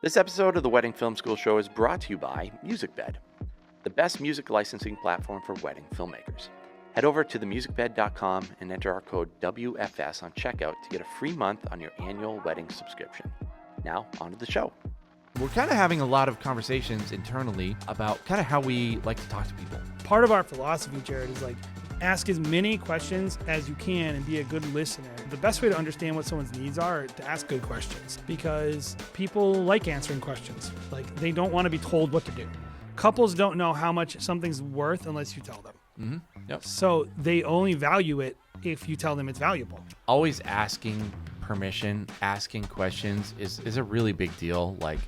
This episode of the Wedding Film School Show is brought to you by MusicBed, the best music licensing platform for wedding filmmakers. Head over to themusicbed.com and enter our code WFS on checkout to get a free month on your annual wedding subscription. Now, on to the show. We're kind of having a lot of conversations internally about kind of how we like to talk to people. Part of our philosophy, Jared, is like ask as many questions as you can and be a good listener. The best way to understand what someone's needs are to ask good questions, because people like answering questions. Like, they don't want to be told what to do. Couples don't know how much something's worth unless you tell them. Mm-hmm. Yep. So they only value it if you tell them it's valuable. Always asking permission, asking questions is a really big deal. Like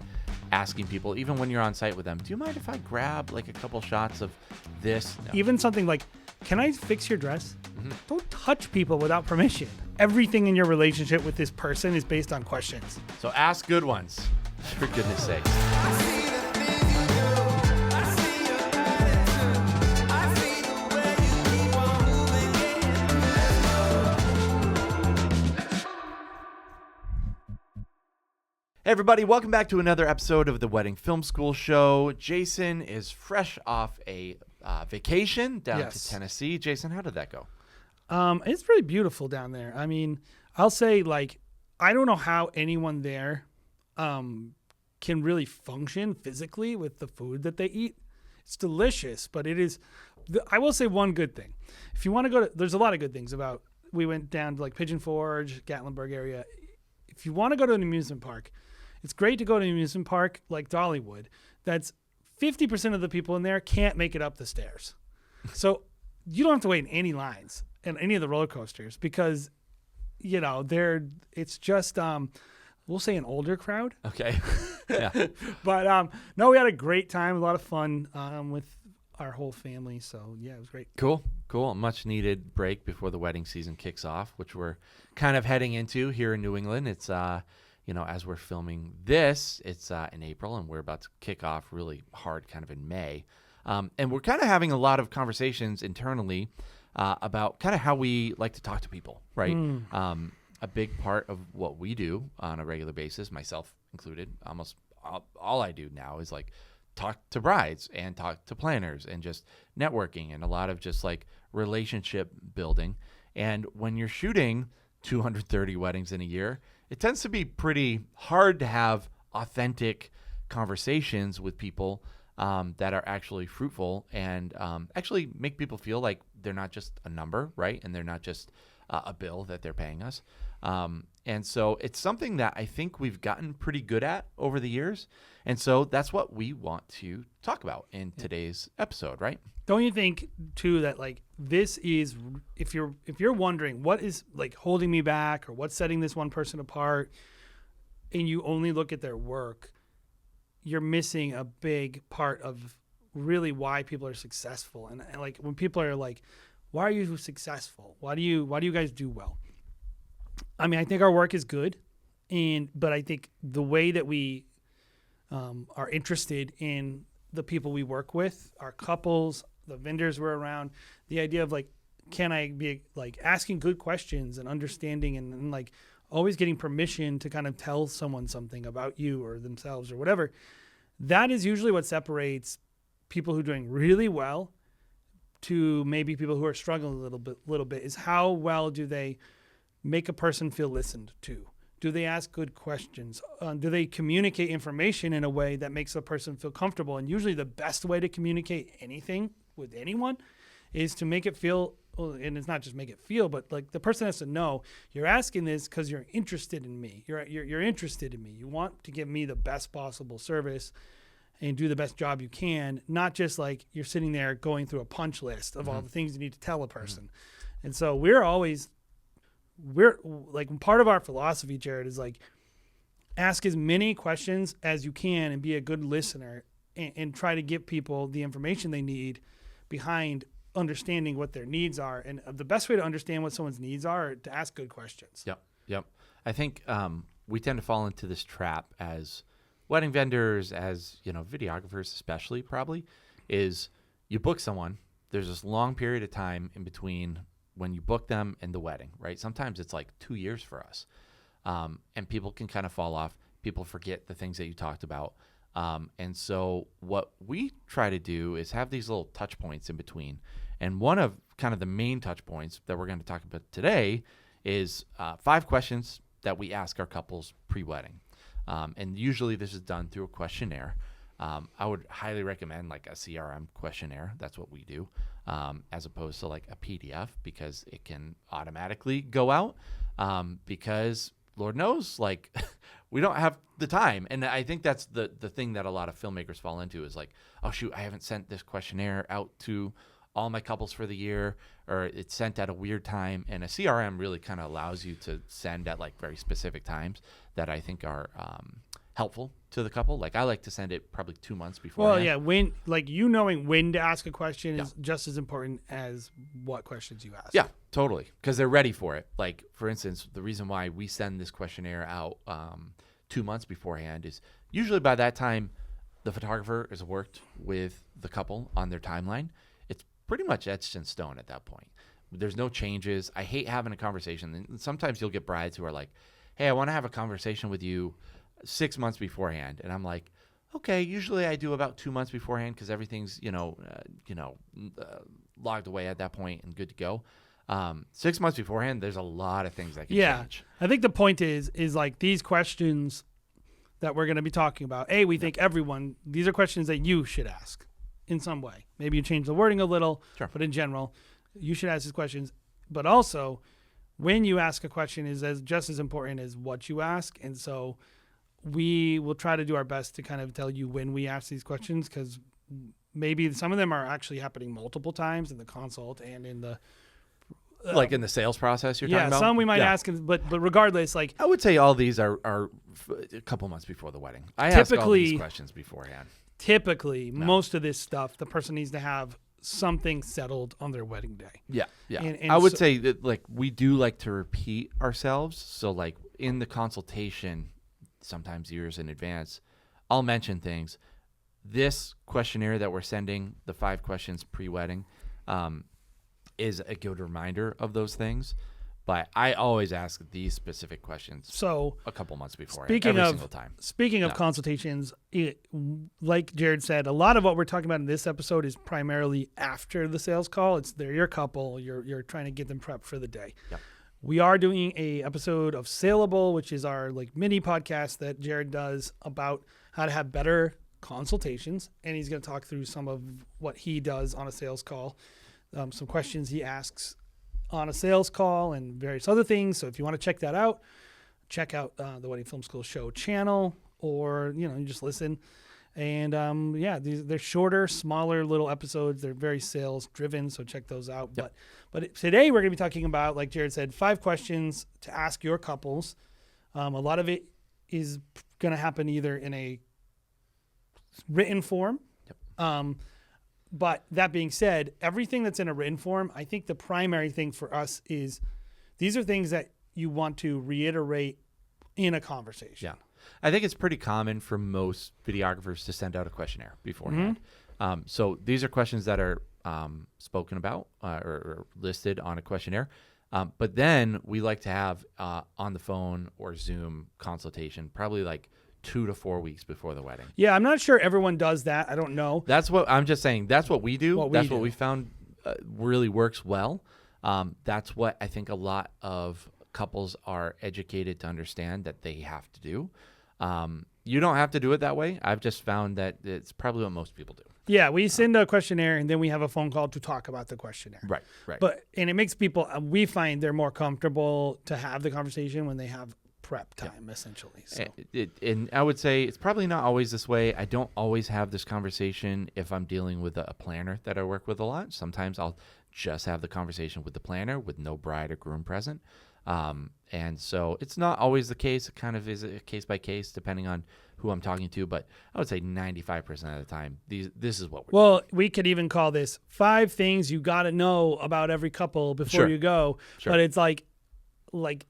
asking people, even when you're on site with them, do you mind if I grab like a couple shots of this? No. Even something like, can I fix your dress? Mm-hmm. Don't touch people without permission. Everything in your relationship with this person is based on questions. So ask good ones, for goodness sakes. Hey everybody, welcome back to another episode of the Wedding Film School Show. Jason is fresh off a vacation down to Tennessee. Jason, how did that go? It's pretty beautiful down there. I mean, I'll say, like, I don't know how anyone there can really function physically with the food that they eat. It's delicious, but it is, I will say one good thing. If you want to go to, there's a lot of good things about, we went down to like Pigeon Forge, Gatlinburg area. If you want to go to an amusement park, it's great to go to an amusement park like Dollywood. That's 50% of the people in there can't make it up the stairs. So you don't have to wait in any lines in any of the roller coasters because, you know, it's just, we'll say an older crowd. Okay. Yeah. But no, we had a great time, a lot of fun with our whole family. So yeah, it was great. Cool. A much needed break before the wedding season kicks off, which we're kind of heading into here in New England. It's, as we're filming this, it's in April, and we're about to kick off really hard kind of in May. And we're kind of having a lot of conversations internally about kind of how we like to talk to people, right? A big part of what we do on a regular basis, myself included, almost all I do now is like talk to brides and talk to planners and just networking and a lot of just like relationship building. And when you're shooting 230 weddings in a year, it tends to be pretty hard to have authentic conversations with people that are actually fruitful and actually make people feel like they're not just a number, right? And they're not just a bill that they're paying us. And so it's something that I think we've gotten pretty good at over the years. And so that's what we want to talk about in today's episode, right? Don't you think too that like this is, if you're wondering what is like holding me back or what's setting this one person apart, and you only look at their work, you're missing a big part of really why people are successful. And like when people are like, why are you successful? Why do you guys do well? I mean, I think our work is good, but I think the way that we are interested in the people we work with, our couples, the vendors we're around, the idea of like, can I be like asking good questions and understanding and like always getting permission to kind of tell someone something about you or themselves or whatever. That is usually what separates people who are doing really well to maybe people who are struggling a little bit is how well do they make a person feel listened to? Do they ask good questions? Do they communicate information in a way that makes a person feel comfortable? And usually the best way to communicate anything with anyone is to make it feel, and it's not just make it feel, but like the person has to know you're asking this because you're interested in me. You're interested in me. You want to give me the best possible service and do the best job you can, not just like you're sitting there going through a punch list of all the things you need to tell a person. And so we're like, part of our philosophy, Jared, is like ask as many questions as you can and be a good listener and try to give people the information they need behind understanding what their needs are. And the best way to understand what someone's needs are to ask good questions. Yep. I think we tend to fall into this trap as wedding vendors, as videographers especially, probably, is you book someone, there's this long period of time in between when you book them and the wedding, right? Sometimes it's like 2 years for us. And people can kind of fall off. People forget the things that you talked about. And so what we try to do is have these little touch points in between. And one of kind of the main touch points that we're going to talk about today is 5 questions that we ask our couples pre-wedding. And usually this is done through a questionnaire. I would highly recommend like a CRM questionnaire. That's what we do, as opposed to like a PDF, because it can automatically go out, because Lord knows, like we don't have the time. And I think that's the thing that a lot of filmmakers fall into is like, oh shoot, I haven't sent this questionnaire out to all my couples for the year, or it's sent at a weird time. And a CRM really kind of allows you to send at like very specific times that I think are helpful to the couple. Like I like to send it probably 2 months before. Well, yeah, when like knowing when to ask a question is just as important as what questions you ask. Yeah, totally, because they're ready for it. Like for instance, the reason why we send this questionnaire out 2 months beforehand is usually by that time the photographer has worked with the couple on their timeline. It's pretty much etched in stone at that point. There's no changes. I hate having a conversation. And sometimes you'll get brides who are like, hey, I want to have a conversation with you 6 months beforehand. And I'm like, okay, usually I do about 2 months beforehand because everything's, logged away at that point and good to go. 6 months beforehand, there's a lot of things that can change. I think the point is like these questions that we're going to be talking about. We think these are questions that you should ask in some way. Maybe you change the wording a little, but in general, you should ask these questions. But also, when you ask a question is just as important as what you ask. And so we will try to do our best to kind of tell you when we ask these questions, because maybe some of them are actually happening multiple times in the consult and in the like in the sales process you're talking about? Some we might ask, but regardless, like I would say all these are a couple months before the wedding. I ask all these questions beforehand. Typically, most of this stuff, the person needs to have something settled on their wedding day. Yeah. And I would say that like we do like to repeat ourselves. So like in the consultation, sometimes years in advance, I'll mention things. This questionnaire that we're sending, the 5 questions pre-wedding, is a good reminder of those things. But I always ask these specific questions a couple months before, every single time. Speaking of consultations, like Jared said, a lot of what we're talking about in this episode is primarily after the sales call. They're your couple. You're trying to get them prepped for the day. Yep. We are doing a episode of Saleable, which is our like mini podcast that Jared does about how to have better consultations, and he's going to talk through some of what he does on a sales call, some questions he asks on a sales call, and various other things. So if you want to check that out, check out the Wedding Film School Show channel, or you just listen. And they're shorter, smaller little episodes. They're very sales driven, so check those out. Yep. But today we're going to be talking about, like Jared said, 5 questions to ask your couples. A lot of it is going to happen either in a written form. Yep. But that being said, everything that's in a written form, I think the primary thing for us is these are things that you want to reiterate in a conversation. Yeah. I think it's pretty common for most videographers to send out a questionnaire beforehand. Mm-hmm. So these are questions that are spoken about or listed on a questionnaire. But then we like to have on the phone or Zoom consultation, probably like 2 to 4 weeks before the wedding. Yeah, I'm not sure everyone does that. I don't know. That's what I'm just saying. That's what we do. What we found really works well. That's what I think a lot of couples are educated to understand that they have to do. You don't have to do it that way. I've just found that it's probably what most people do. Yeah, we send a questionnaire and then we have a phone call to talk about the questionnaire. Right. And it makes people, we find they're more comfortable to have the conversation when they have prep time, essentially. So. And I would say it's probably not always this way. I don't always have this conversation if I'm dealing with a planner that I work with a lot. Sometimes I'll just have the conversation with the planner with no bride or groom present. And so it's not always the case. It kind of is a case by case depending on who I'm talking to. But I would say 95% of the time, this is what we're doing. We could even call this 5 things you got to know about every couple before you go. Sure. But it's like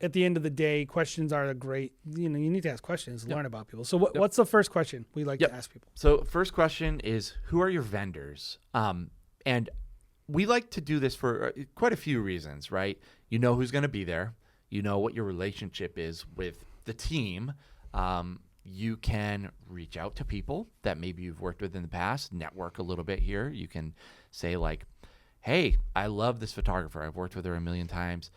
at the end of the day, questions are a great, you need to ask questions, learn about people. So what's the first question we like to ask people? So first question is, who are your vendors? And we like to do this for quite a few reasons, right? You know who's going to be there. You know what your relationship is with the team. you can reach out to people that maybe you've worked with in the past, network a little bit here. You can say like, hey, I love this photographer. I've worked with her a million times.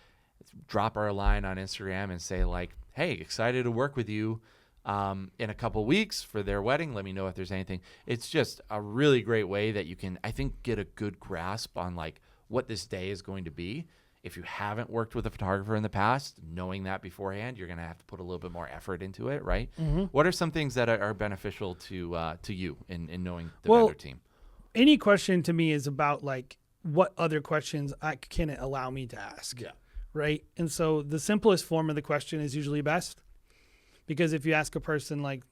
Drop her a line on Instagram and say like, hey, excited to work with you in a couple weeks for their wedding. Let me know if there's anything. It's just a really great way that you can, I think, get a good grasp on like what this day is going to be. If you haven't worked with a photographer in the past, knowing that beforehand, you're going to have to put a little bit more effort into it, right? Mm-hmm. What are some things that are beneficial to you in knowing the vendor team? Any question to me is about like what other questions can it allow me to ask? Yeah. Right. And so the simplest form of the question is usually best, because if you ask a person like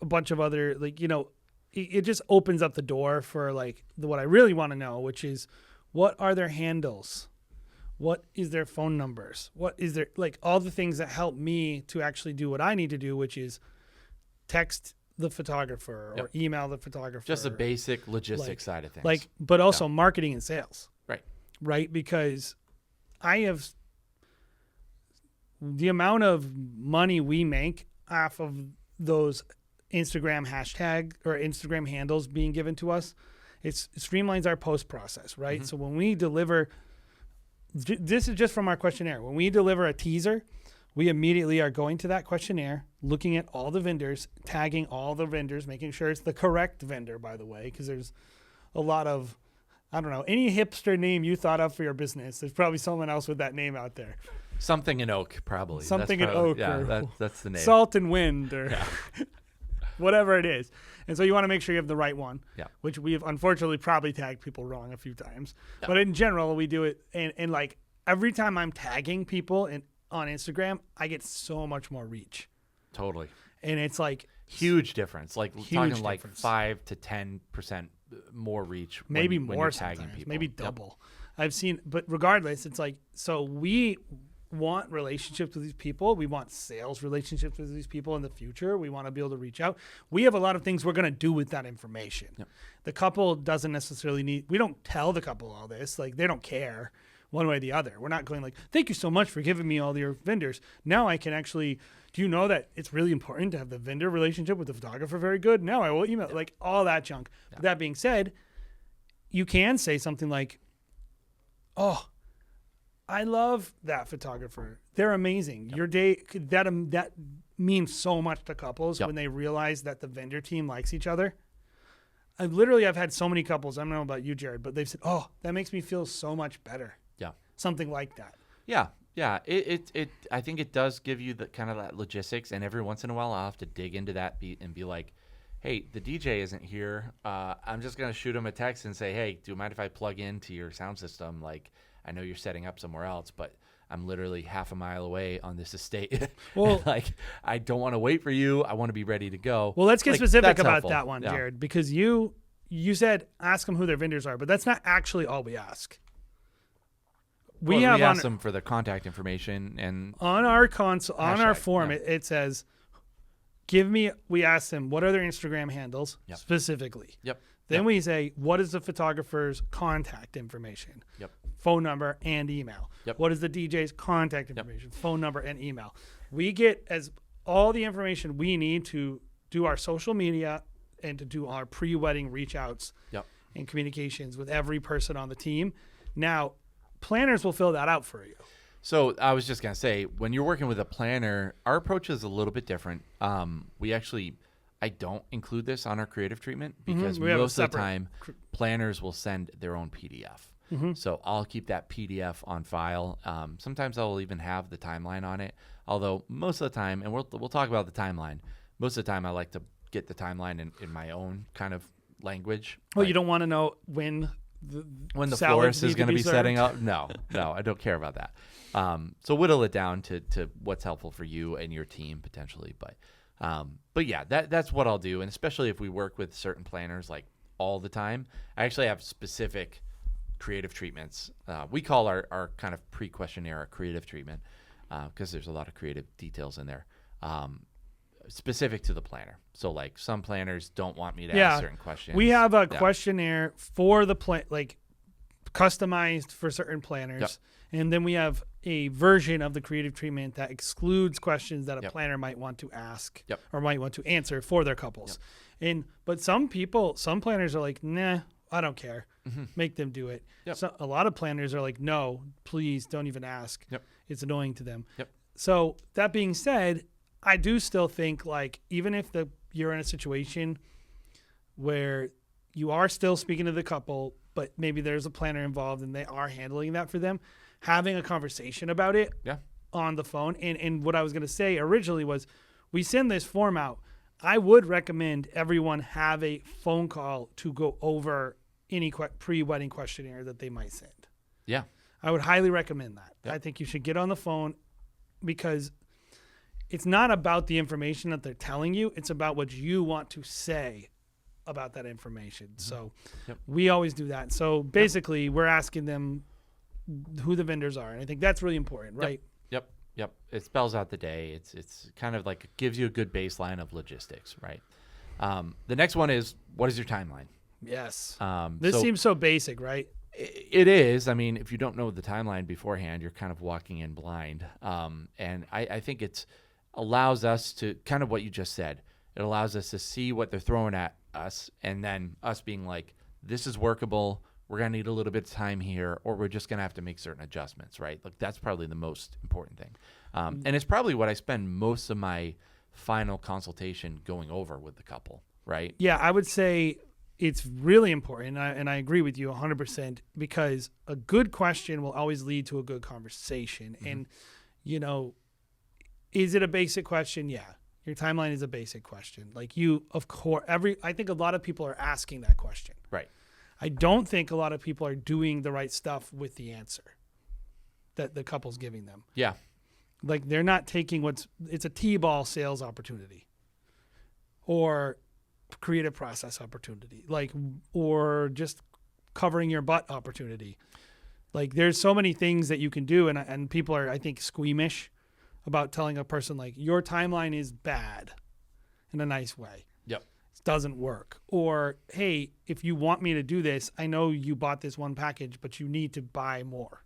a bunch of other, like, you know, it just opens up the door for like what I really want to know, which is what are their handles? What is their phone numbers? What is their, like, all the things that help me to actually do what I need to do, which is text the photographer or email the photographer. Just the basic logistics side of things. Like, but also marketing and sales. Right. Right. Because I have the amount of money we make off of those Instagram hashtag or Instagram handles being given to us. It streamlines our post process, right? Mm-hmm. So when we deliver, this is just from our questionnaire. When we deliver a teaser, we immediately are going to that questionnaire, looking at all the vendors, tagging all the vendors, making sure it's the correct vendor, by the way, because there's a lot of, I don't know, any hipster name you thought of for your business, there's probably someone else with that name out there. Something in oak, probably. Something that's in oak. Yeah, or that's the name. Salt and wind or Yeah. whatever it is. And so you want to make sure you have the right one, Yeah. which we have unfortunately probably tagged people wrong a few times. Yeah. But in general, we do it. And like every time I'm tagging people on Instagram, I get so much more reach. Totally. And it's like Huge difference. Like Huge talking like difference. 5 to 10% more reach. maybe when more you're tagging sometimes, people. maybe Yep. double. I've seen, but regardless, it's like, so we want relationships with these people. We want sales relationships with these people in the future. We want to be able to reach out. We have a lot of things we're going to do with that information. Yep. The couple doesn't necessarily need, we don't tell the couple all this. Like they don't care one way or the other. We're not going like, thank you so much for giving me all your vendors. Now I can actually, do you know that it's really important to have the vendor relationship with the photographer very good? Now I will email, like all that junk. Yeah. But that being said, you can say something like, oh, I love that photographer. They're amazing. Your day, that means so much to couples Yep. when they realize that the vendor team likes each other. I've had so many couples, I don't know about you, Jared, but they've said, oh, that makes me feel so much better. Yeah. Something like that. Yeah. Yeah. It I think it does give you the kind of that logistics, and every once in a while I'll have to dig into that and be like, hey, the DJ isn't here. I'm just going to shoot him a text and say, hey, do you mind if I plug into your sound system? Like, I know you're setting up somewhere else, but I'm literally half a mile away on this estate. Well, like, I don't want to wait for you. I want to be ready to go. Well, let's get Like, specific that's about helpful. that one, Yeah. Jared, because you said ask them who their vendors are, but that's not actually all we ask. We have ask on them for their contact information and our console on our Hashtag, form yeah. it says, we ask them what are their Instagram handles Yep. specifically. Yep. Then Yep. we say, what is the photographer's contact information? Yep. Phone number and email. Yep. What is the DJ's contact information? Phone number and email. We get all the information we need to do our social media and to do our pre-wedding reach outs Yep. and communications with every person on the team. Now, planners will fill that out for you. So I was just going to say, when you're working with a planner, our approach is a little bit different. I don't include this on our creative treatment because We have a most of the separate time planners will send their own PDF. So I'll keep that PDF on file. Sometimes I'll even have the timeline on it. Although most of the time, and we'll talk about the timeline. Most of the time I like to get the timeline in my own kind of language. Well, Like, you don't want to know when the when the salads florist is need going to be served. setting up. No, I don't care about that. So whittle it down to what's helpful for you and your team potentially. But yeah, that's what I'll do. And especially if we work with certain planners like all the time, I actually have specific creative treatments. We call our kind of pre-questionnaire a creative treatment because there's a lot of creative details in there. Specific to the planner. So like some planners don't want me to ask certain questions. We have a Yeah. questionnaire for the customized for certain planners. And then we have a version of the creative treatment that excludes questions that a planner might want to ask or might want to answer for their couples. But some planners are like, nah, I don't care. Make them do it. So a lot of planners are like, no, please don't even ask. It's annoying to them. So that being said, I do still think, like, even if you're in a situation where you are still speaking to the couple, but maybe there's a planner involved and they are handling that for them, having a conversation about it on the phone. And what I was going to say originally was, we send this form out. I would recommend everyone have a phone call to go over any pre-wedding questionnaire that they might send. Yeah. I would highly recommend that. I think you should get on the phone, because it's not about the information that they're telling you. It's about what you want to say about that information. So we always do that. So basically we're asking them who the vendors are. And I think that's really important, right? Yep. It spells out the day. It's kind of like, gives you a good baseline of logistics, right? The next one is, what is your timeline? Yes. This seems so basic, right? It is. I mean, if you don't know the timeline beforehand, you're kind of walking in blind. And I think it allows us to, kind of what you just said, it allows us to see what they're throwing at us, and then us being like, this is workable. We're going to need a little bit of time here, or we're just going to have to make certain adjustments, right? Like, that's probably the most important thing. And it's probably what I spend most of my final consultation going over with the couple, right? Yeah, I would say it's really important, and I agree with you 100%, because a good question will always lead to a good conversation. And, you know, is it a basic question? Yeah. Your timeline is a basic question. Like, you, of course, I think a lot of people are asking that question. Right. I don't think a lot of people are doing the right stuff with the answer that the couple's giving them. Yeah. Like, they're not taking it's a T-ball sales opportunity or creative process opportunity, like, or just covering your butt opportunity. Like, there's so many things that you can do. And people are, I think, squeamish about telling a person, like, your timeline is bad, in a nice way. Yep. It doesn't work. Or, hey, if you want me to do this, I know you bought this one package, but you need to buy more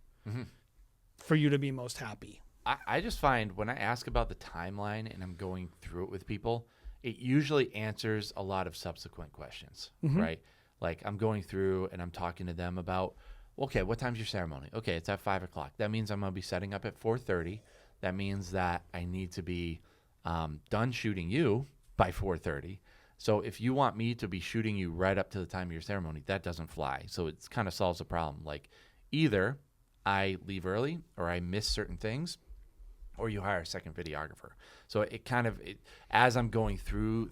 for you to be most happy. I just find when I ask about the timeline and I'm going through it with people, it usually answers a lot of subsequent questions, right? Like, I'm going through and I'm talking to them about, okay, what time's your ceremony? Okay, it's at 5 o'clock. That means I'm going to be setting up at 4:30. That means that I need to be done shooting you by 4:30. So if you want me to be shooting you right up to the time of your ceremony, that doesn't fly. So it kind of solves a problem. Like, either I leave early, or I miss certain things, or you hire a second videographer. So it kind of, as I'm going through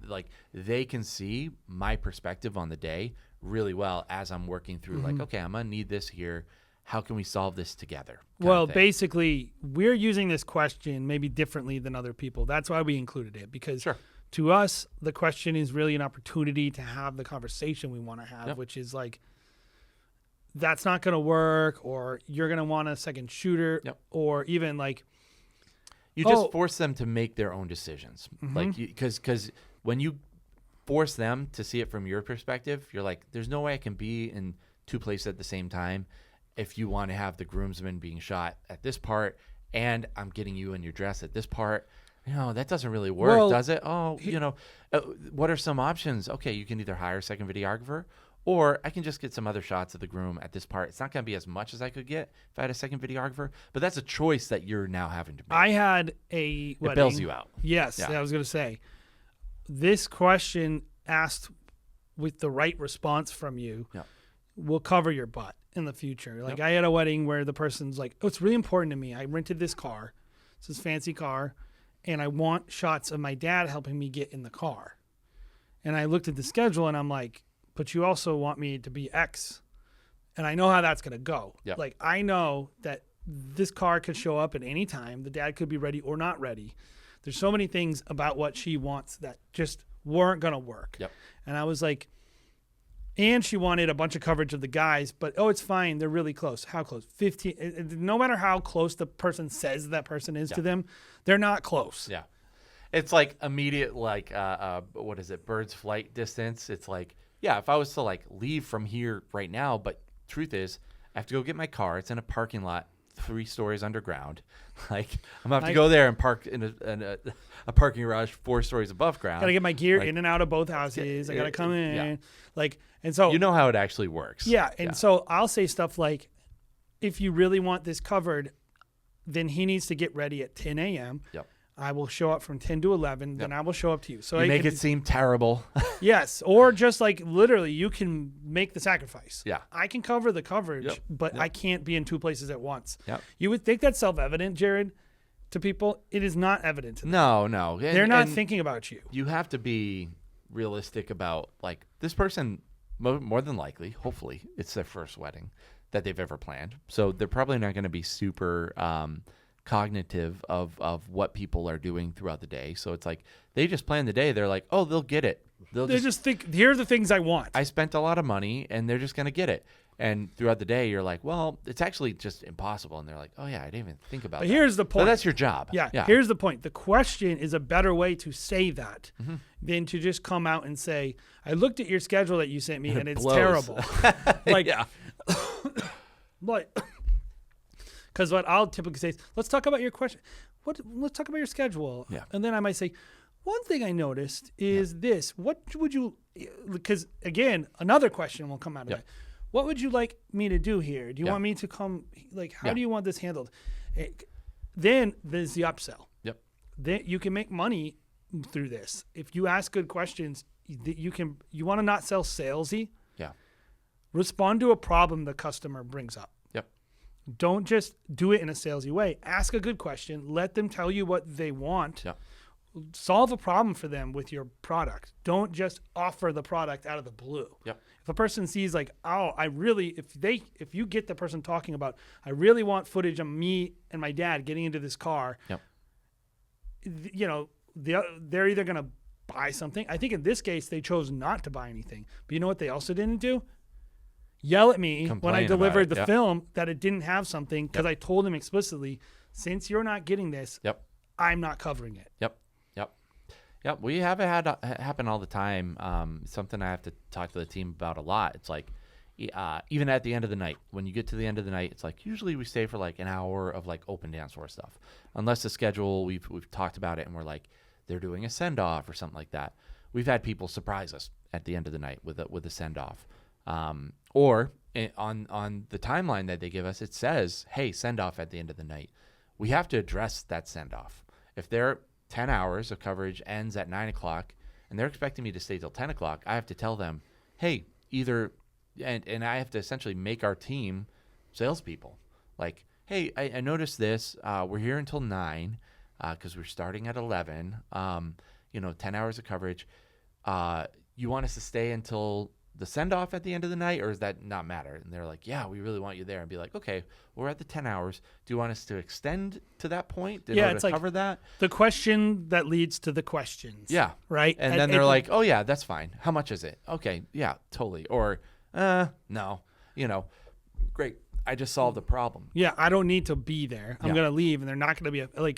like, they can see my perspective on the day really well as I'm working through, like, okay, I'm going to need this here. How can we solve this together? Well, basically, we're using this question maybe differently than other people. That's why we included it, because to us, the question is really an opportunity to have the conversation we want to have, which is like, that's not going to work, or you're going to want a second shooter, or even like, you just force them to make their own decisions. Like, because when you force them to see it from your perspective, you're like, there's no way I can be in two places at the same time. If you want to have the groomsmen being shot at this part, and I'm getting you in your dress at this part, that doesn't really work, does it? What are some options? Okay, you can either hire a second videographer, or I can just get some other shots of the groom at this part. It's not going to be as much as I could get if I had a second videographer, but that's a choice that you're now having to make. I had a wedding. It bails you out. Yes, I was going to say. This question asked with the right response from you will cover your butt in the future. Like, I had a wedding where the person's like, oh, it's really important to me. I rented this car. It's this fancy car, and I want shots of my dad helping me get in the car. And I looked at the schedule, and I'm like, but you also want me to be X. And I know how that's going to go. Yep. Like, I know that this car could show up at any time. The dad could be ready or not ready. There's so many things about what she wants that just weren't going to work. Yep. And I was like, and she wanted a bunch of coverage of the guys, but, it's fine. They're really close. How close? 15. No matter how close the person says that person is to them, they're not close. Yeah. It's like immediate, like, what is it? Bird's flight distance. It's like, yeah, if I was to, like, leave from here right now, but truth is, I have to go get my car. It's in a parking lot 3 stories underground. Like, I'm going to have to go there and park in a parking garage 4 stories above ground. Got to get my gear Like, in and out of both houses. I got to come in. Yeah. Like, and so. You know how it actually works. Yeah. And so I'll say stuff like, if you really want this covered, then he needs to get ready at 10 a.m. Yep. I will show up from 10 to 11. Then I will show up to you. So You I make can- it seem terrible. Yes. Or just like literally, you can make the sacrifice. Yeah. I can cover the coverage, Yep. but Yep. I can't be in 2 places at once. Yep. You would think that's self-evident, Jared, to people. It is not evident to them. No. They're not thinking about you. You have to be realistic about, like, this person, more than likely, hopefully, it's their first wedding that they've ever planned. So they're probably not going to be super cognitive of what people are doing throughout the day. So it's like they just plan the day. They're like, oh, they'll get it. They just think, here are the things I want. I spent a lot of money and they're just going to get it. And throughout the day, you're like, well, it's actually just impossible. And they're like, oh, yeah, I didn't even think about But that. here's the point. But that's your job. Yeah, here's the point. The question is a better way to say that Mm-hmm. than to just come out and say, I looked at your schedule that you sent me and it's blows. terrible. Like, Yeah. Like, because what I'll typically say is, let's talk about your question. Let's talk about your schedule. Yeah. And then I might say, one thing I noticed is this. What would you, because again, another question will come out of Yeah. that. What would you like me to do here? Do you Yeah. want me to come, like, how Yeah. do you want this handled? Then there's the upsell. Yep. Then you can make money through this. If you ask good questions, you want to not sell salesy. Yeah. Respond to a problem the customer brings up. Yep. Don't just do it in a salesy way. Ask a good question. Let them tell you what they want. Yep. Solve a problem for them with your product. Don't just offer the product out of the blue. Yep. If a person sees like, oh, if you get the person talking about, I really want footage of me and my dad getting into this car. Yep. They're either going to buy something. I think in this case, they chose not to buy anything. But you know what they also didn't do? Yell at me when I Complain about delivered it. the Yep. film that it didn't have something because Yep. I told them explicitly, since you're not getting this, Yep. I'm not covering it. Yep. We have it happen all the time. Something I have to talk to the team about a lot. It's like, even at the end of the night, when you get to the end of the night, it's like usually we stay for like an hour of like open dance floor stuff, unless the schedule we've talked about it and we're like they're doing a send off or something like that. We've had people surprise us at the end of the night with a send off, or on the timeline that they give us, it says, hey, send off at the end of the night. We have to address that send off. If their 10 hours of coverage ends at 9 o'clock and they're expecting me to stay till 10 o'clock, I have to tell them, hey, and I have to essentially make our team salespeople. Like, hey, I noticed this. We're here until 9 because we're starting at 11. 10 hours of coverage. You want us to stay until the send-off at the end of the night, or does that not matter? And they're like, yeah, we really want you there. And be like, okay, we're at the 10 hours. Do you want us to extend to that point in order to cover that? The question that leads to the questions. Yeah. Right? And then they're like, oh, yeah, that's fine. How much is it? Okay, yeah, totally. Or, no, great. I just solved the problem. Yeah, I don't need to be there. I'm Yeah. going to leave, and they're not going to be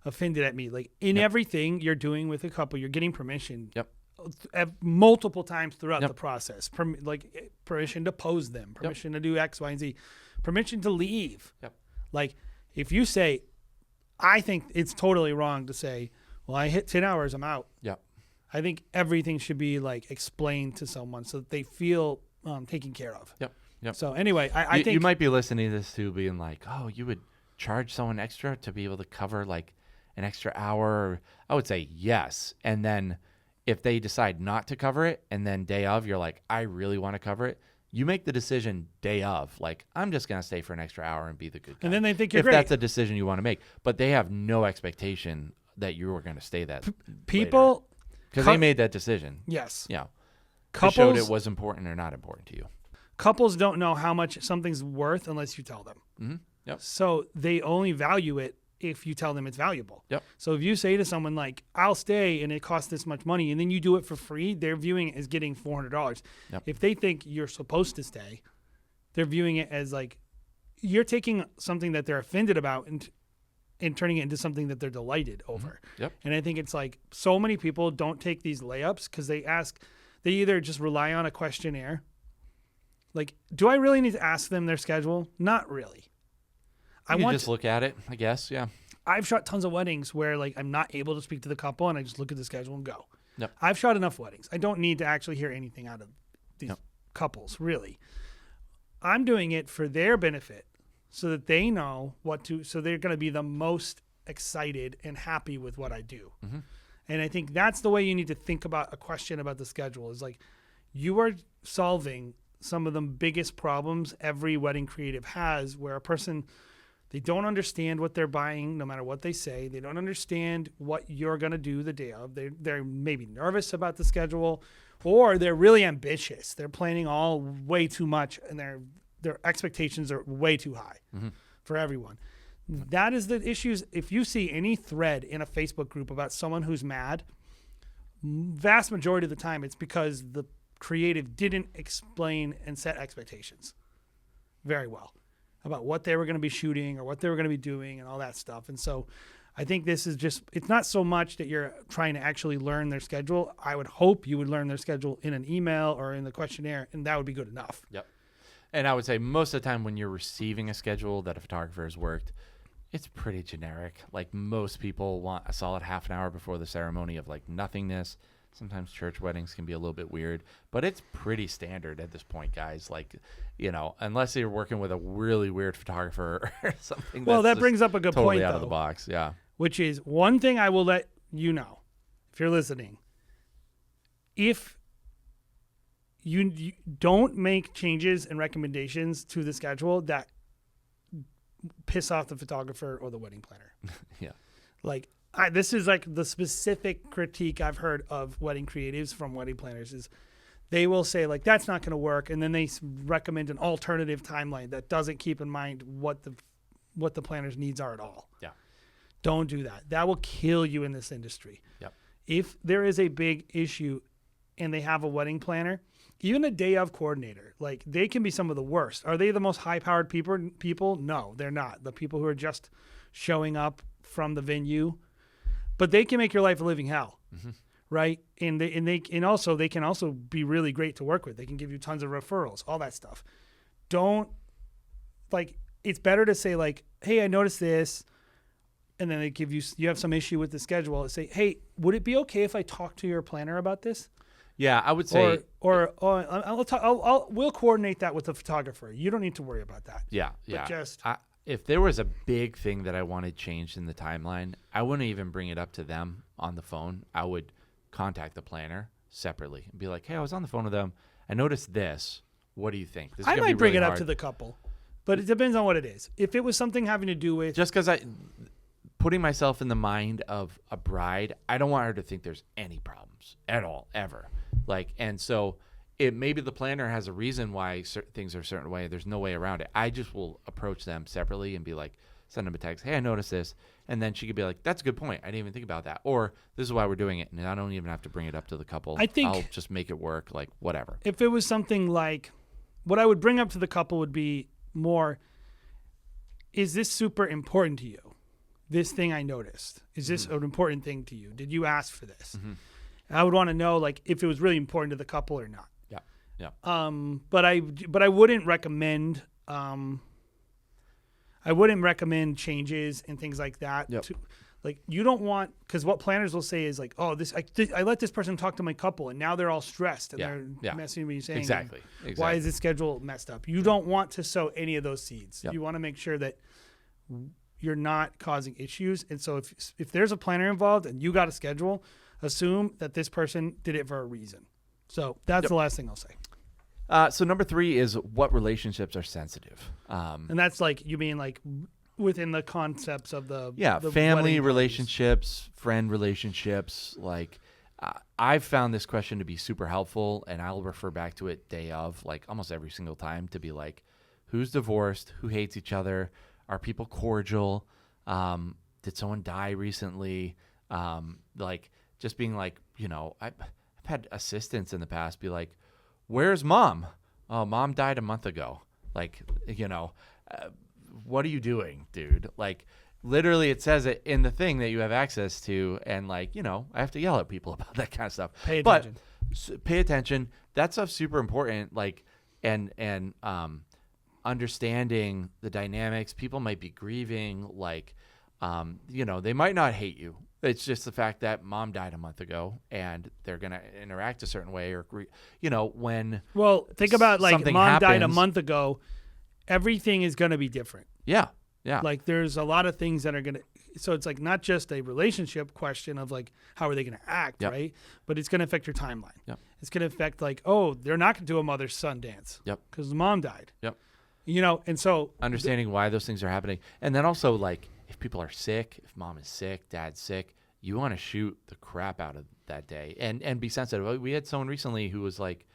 offended at me. Like in everything you're doing with a couple, you're getting permission. Yep. Multiple times throughout Yep. the process. Permission to pose them, permission to do X, Y, and Z, permission to leave. Yep. Like if you say, I think it's totally wrong to say, well, I hit 10 hours, I'm out. Yep. I think everything should be like explained to someone so that they feel taken care of. Yep. Yep. So anyway, I think you might be listening to this too, being like, oh, you would charge someone extra to be able to cover like an extra hour. I would say yes. And then if they decide not to cover it and then day of, you're like, I really want to cover it. You make the decision day of, like, I'm just going to stay for an extra hour and be the good guy. And then they think you're if great. that's a decision you want to make. But they have no expectation that you are going to stay that people, because they made that decision. yes. Yeah. Couples, They showed it was important or not important to you. couples don't know how much something's worth unless you tell them. Mm-hmm. Yep. So they only value it if you tell them it's valuable. Yep. So if you say to someone like, I'll stay and it costs this much money, and then you do it for free, they're viewing it as getting $400. Yep. If they think you're supposed to stay, they're viewing it as like, you're taking something that they're offended about and turning it into something that they're delighted over. Yep. And I think it's like so many people don't take these layups because they either just rely on a questionnaire Like, do I really need to ask them their schedule? Not really. You just look at it, I guess. Yeah. I've shot tons of weddings where like I'm not able to speak to the couple and I just look at the schedule and go. Yep. I've shot enough weddings. I don't need to actually hear anything out of these Yep. couples, really. I'm doing it for their benefit so that they know so they're going to be the most excited and happy with what I do. Mm-hmm. And I think that's the way you need to think about a question about the schedule is like you are solving some of the biggest problems every wedding creative has where a person, they don't understand what they're buying no matter what they say. They don't understand what you're going to do the day of. They're maybe nervous about the schedule or they're really ambitious. They're planning all way too much and their expectations are way too high for everyone. That is the issues. If you see any thread in a Facebook group about someone who's mad, vast majority of the time it's because the creative didn't explain and set expectations very well about what they were going to be shooting or what they were going to be doing and all that stuff. And so I think this is just, it's not so much that you're trying to actually learn their schedule. I would hope you would learn their schedule in an email or in the questionnaire, and that would be good enough. Yep. And I would say most of the time when you're receiving a schedule that a photographer has worked, it's pretty generic. Like most people want a solid half an hour before the ceremony of like nothingness. Sometimes church weddings can be a little bit weird, but it's pretty standard at this point, guys. Like, you know, unless you're working with a really weird photographer or something. Well, that's that brings up a good totally point, out of though, the box. Yeah. which is one thing I will let you know if you're listening. If you don't make changes and recommendations to the schedule that piss off the photographer or the wedding planner. Yeah. Like, this is like the specific critique I've heard of wedding creatives from wedding planners is they will say like, that's not going to work. And then they recommend an alternative timeline that doesn't keep in mind what the planner's needs are at all. Yeah. Don't do that. That will kill you in this industry. Yep. If there is a big issue and they have a wedding planner, even a day of coordinator, like they can be some of the worst. Are they the most high powered people? No, they're not. The people who are just showing up from the venue, but they can make your life a living hell. Mm-hmm. Right. And they can also be really great to work with. They can give you tons of referrals, all that stuff. Don't like, it's better to say like, hey, I noticed this. And then they give you have some issue with the schedule. Say, hey, would it be okay if I talk to your planner about this? Yeah, I would say, we'll coordinate that with the photographer. You don't need to worry about that. Yeah, But just if there was a big thing that I wanted changed in the timeline, I wouldn't even bring it up to them on the phone. I would contact the planner separately and be like, hey, I was on the phone with them. I noticed this. What do you think? This is I gonna be might bring really it up hard. to the couple, but it depends on what it is. If it was something having to do with Just because putting myself in the mind of a bride, I don't want her to think there's any problems at all, ever. Like, and so maybe the planner has a reason why things are a certain way. There's no way around it. I just will approach them separately and be like, send them a text. Hey, I noticed this. And then she could be like, that's a good point. I didn't even think about that. Or this is why we're doing it. And I don't even have to bring it up to the couple. I think I'll just make it work. Like, whatever. if it was something like, what I would bring up to the couple would be more, is this super important to you? This thing I noticed. Is this an important thing to you? Did you ask for this? Mm-hmm. I would want to know like if it was really important to the couple or not. Yeah. Yeah. But I wouldn't recommend changes and things like that. Yep. Like you don't want, because what planners will say is like, oh, I let this person talk to my couple and now they're all stressed and they're messing with me saying, Exactly. why is this schedule messed up? You don't want to sow any of those seeds. Yep. You want to make sure that you're not causing issues. And so if there's a planner involved and you got a schedule, assume that this person did it for a reason. So that's the last thing I'll say. So number 3 is what relationships are sensitive. And that's like, you mean like within the concepts of the family wedding relationships, friend relationships. Like I've found this question to be super helpful, and I'll refer back to it day of, like almost every single time, to be like, who's divorced? Who hates each other? Are people cordial? Did someone die recently? Like just being like, you know, I've had assistants in the past be like, where's mom? Oh, mom died a month ago. Like, you know, what are you doing, dude? Like, literally it says it in the thing that you have access to. And like, you know, I have to yell at people about that kind of stuff. Pay attention. But pay attention. That stuff's super important. Like, and understanding the dynamics. People might be grieving, like, they might not hate you. It's just the fact that mom died a month ago, and they're gonna interact a certain way, or when. Well, think about like something mom died a happens- month ago. Everything is gonna be different. Yeah. Like there's a lot of things that are gonna. So it's like not just a relationship question of like how are they gonna act, Yep. right? But it's gonna affect your timeline. Yep. It's gonna affect like, oh, they're not gonna do a mother son dance. Yep. Because the mom died. Yep. And so Understanding why those things are happening, and then also like if people are sick, if mom is sick, dad's sick, you want to shoot the crap out of that day and be sensitive. We had someone recently who was like,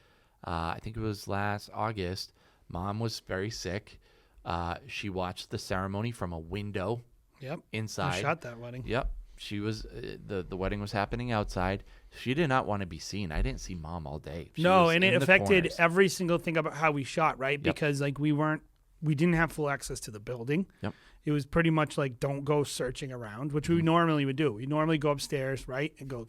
I think it was last August. Mom was very sick. She watched the ceremony from a window. Yep. Inside. I shot that wedding. Yep. She was the wedding was happening outside. She did not want to be seen. I didn't see mom all day. She No, was and it in the affected corners. every single thing about how we shot, right? Yep. Because like we didn't have full access to the building. Yep. It was pretty much like don't go searching around, which we normally would do. We normally go upstairs, right, and go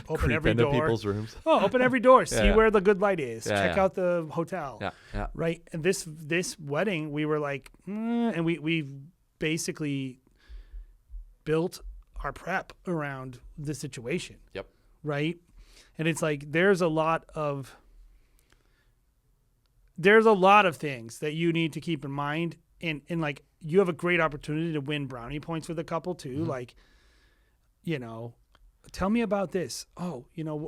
open Creep every into door. people's rooms. Oh, open every door. See Yeah. where the good light is. Yeah, Check yeah. out the hotel. Yeah. Yeah. Right. And this wedding, we were like, and we basically built our prep around the situation. Yep. Right. And it's like there's a lot of things that you need to keep in mind, and like you have a great opportunity to win brownie points with a couple too. Mm-hmm. Like, tell me about this. Oh,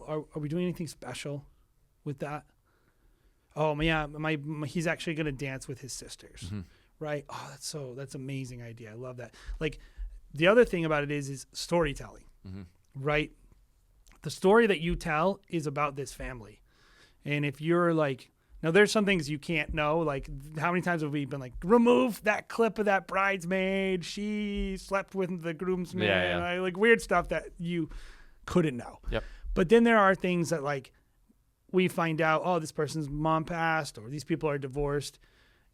are we doing anything special with that? Oh, yeah, he's actually going to dance with his sisters. Mm-hmm. Right? Oh, that's amazing idea. I love that. Like the other thing about it is storytelling. Mm-hmm. Right? The story that you tell is about this family. And if you're like, now there's some things you can't know. Like how many times have we been like, remove that clip of that bridesmaid. She slept with the groomsman. Yeah. Right? Like weird stuff that you couldn't know. Yep. But then there are things that like we find out, oh, this person's mom passed or these people are divorced.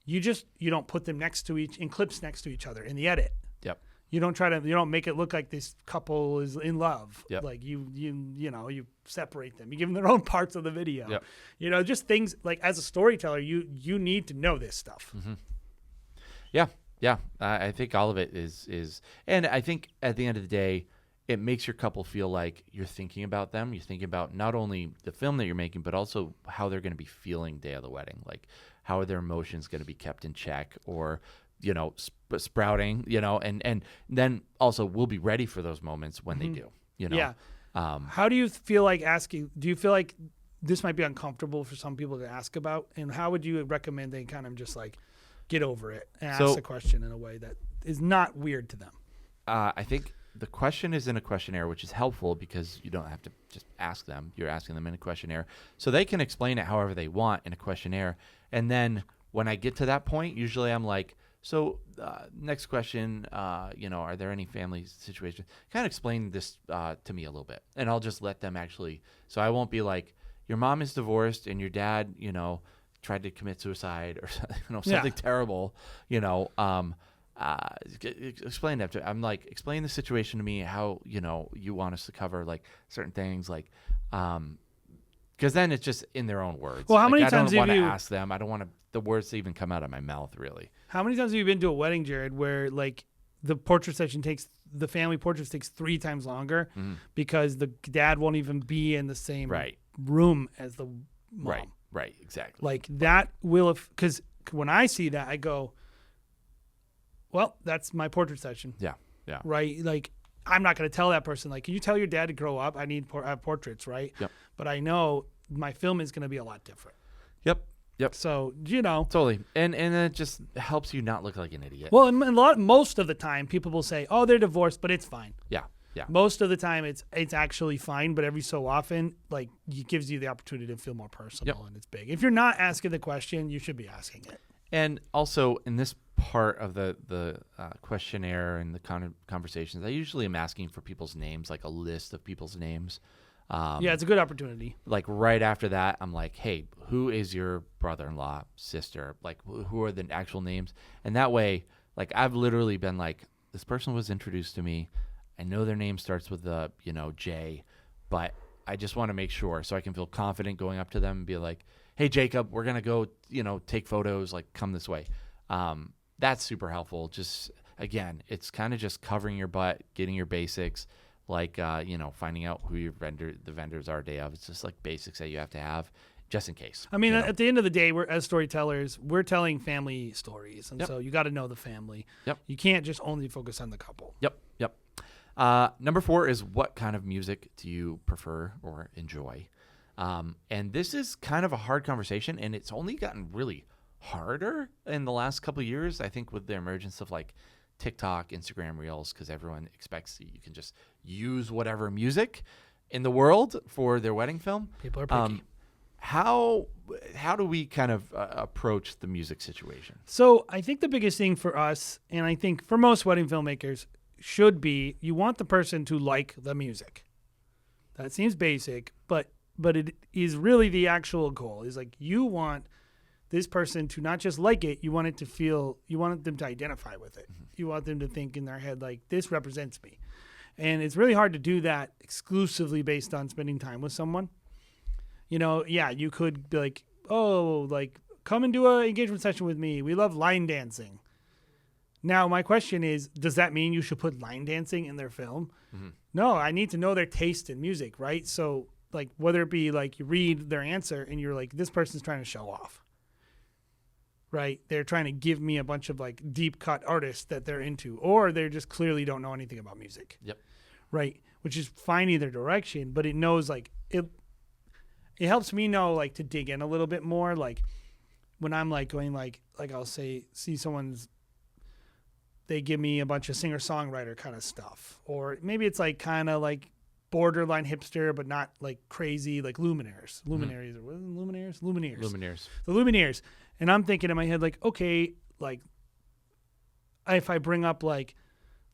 You don't put them in clips next to each other in the edit. Yep. You don't make it look like this couple is in love. Yep. Like you separate them. You give them their own parts of the video. Yep. Just things like as a storyteller, you need to know this stuff. Mm-hmm. Yeah. I think all of it is, and I think at the end of the day, it makes your couple feel like you're thinking about them. You're thinking about not only the film that you're making, but also how they're going to be feeling day of the wedding. Like how are their emotions going to be kept in check, or sprouting, and then also we'll be ready for those moments when they do, Yeah. How do you feel like asking? Do you feel like this might be uncomfortable for some people to ask about? And how would you recommend they kind of just like get over it and ask the question in a way that is not weird to them? I think the question is in a questionnaire, which is helpful because you don't have to just ask them. You're asking them in a questionnaire. So they can explain it however they want in a questionnaire. And then when I get to that point, usually I'm like, so next question, are there any family situations? Kind of explain this to me a little bit. And I'll just let them actually. So I won't be like, your mom is divorced and your dad, tried to commit suicide or something terrible, explain that I'm like, explain the situation to me, how you want us to cover like certain things, like because then it's just in their own words. Well, how like, many I times don't have want to you ask them. I don't want the words to even come out of my mouth, really. How many times have you been to a wedding, Jared, where like the family portraits takes 3 times longer because the dad won't even be in the same room as the mom? Right, exactly. Like that will, because when I see that, I go, well, that's my portrait session. Yeah. Right? Like, I'm not going to tell that person, like, can you tell your dad to grow up? I need portraits, right? Yep. But I know my film is going to be a lot different. Yep. So, Totally. And it just helps you not look like an idiot. Well, most of the time, people will say, oh, they're divorced, but it's fine. Yeah. Most of the time, it's actually fine, but every so often, like, it gives you the opportunity to feel more personal, and it's big. If you're not asking the question, you should be asking it. And also, in this part of the questionnaire and the conversations, I usually am asking for people's names, like a list of people's names. It's a good opportunity. Like right after that, I'm like, hey, who is your brother-in-law, sister? Like, who are the actual names? And that way, like, I've literally been like, this person was introduced to me. I know their name starts with the, J, but I just want to make sure so I can feel confident going up to them and be like, hey, Jacob, we're going to go, take photos, like come this way. That's super helpful. Just, again, it's kind of just covering your butt, getting your basics, like, finding out who the vendors are day of. It's just like basics that you have to have just in case. I mean, at the end of the day, as storytellers, we're telling family stories. And so you got to know the family. Yep. You can't just only focus on the couple. Yep. Number 4 is, what kind of music do you prefer or enjoy? And this is kind of a hard conversation, and it's only gotten really harder in the last couple of years, I think, with the emergence of like TikTok, Instagram Reels, because everyone expects you can just use whatever music in the world for their wedding film. People are picky. How do we kind of approach the music situation? So I think the biggest thing for us, and I think for most wedding filmmakers, should be you want the person to like the music. That seems basic, but it is really the actual goal. Is like you want this person to not just like it, you want them to identify with it. Mm-hmm. You want them to think in their head, like, this represents me. And it's really hard to do that exclusively based on spending time with someone. You could be like, oh, like, come and do an engagement session with me. We love line dancing. Now, my question is, does that mean you should put line dancing in their film? Mm-hmm. No, I need to know their taste in music, right? So, like, whether it be like you read their answer and you're like, this person's trying to show off, right? They're trying to give me a bunch of like deep cut artists that they're into, or they just clearly don't know anything about music. Yep. Right. Which is fine either direction, but it knows like it helps me know like to dig in a little bit more. Like when I'm like going like I'll see they give me a bunch of singer-songwriter kind of stuff. Or maybe it's like kind of like borderline hipster, but not like crazy, like Lumineers. Luminaries or what is it? Lumineers? Lumineers. The Lumineers. And I'm thinking in my head, like, okay, like if I bring up like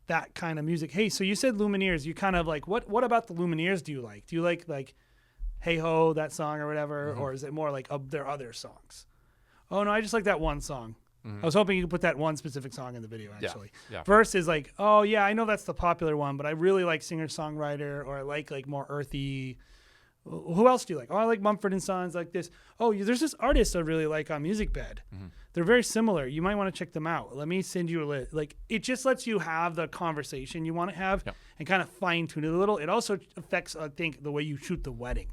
that kind of music, hey, so you said Lumineers, you kind of like, what about the Lumineers do you like? Do you like Hey Ho, that song or whatever? Mm-hmm. Or is it more like their other songs? Oh, no, I just like that one song. Mm-hmm. I was hoping you could put that one specific song in the video, actually. Yeah. Versus like, oh, yeah, I know that's the popular one, but I really like singer-songwriter, or I like more earthy. Who else do you like? Oh, I like Mumford & Sons, like this. Oh, there's this artist I really like on Music Bed. Mm-hmm. They're very similar. You might want to check them out. Let me send you a list. Like, it just lets you have the conversation you want to have and kind of fine-tune it a little. It also affects, I think, the way you shoot the wedding.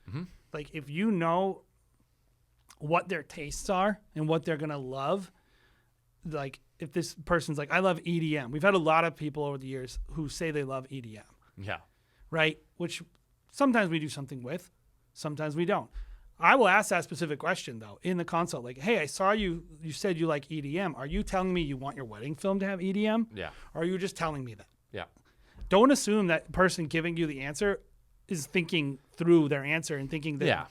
Mm-hmm. Like, if you know what their tastes are and what they're going to love, like, if this person's like, I love EDM. We've had a lot of people over the years who say they love EDM. Yeah. Right? Which sometimes we do something with, sometimes we don't. I will ask that specific question, though, in the consult. Like, hey, I saw you said you like EDM. Are you telling me you want your wedding film to have EDM? Yeah. Or are you just telling me that? Yeah. Don't assume that person giving you the answer is thinking through their answer and thinking that. Yeah.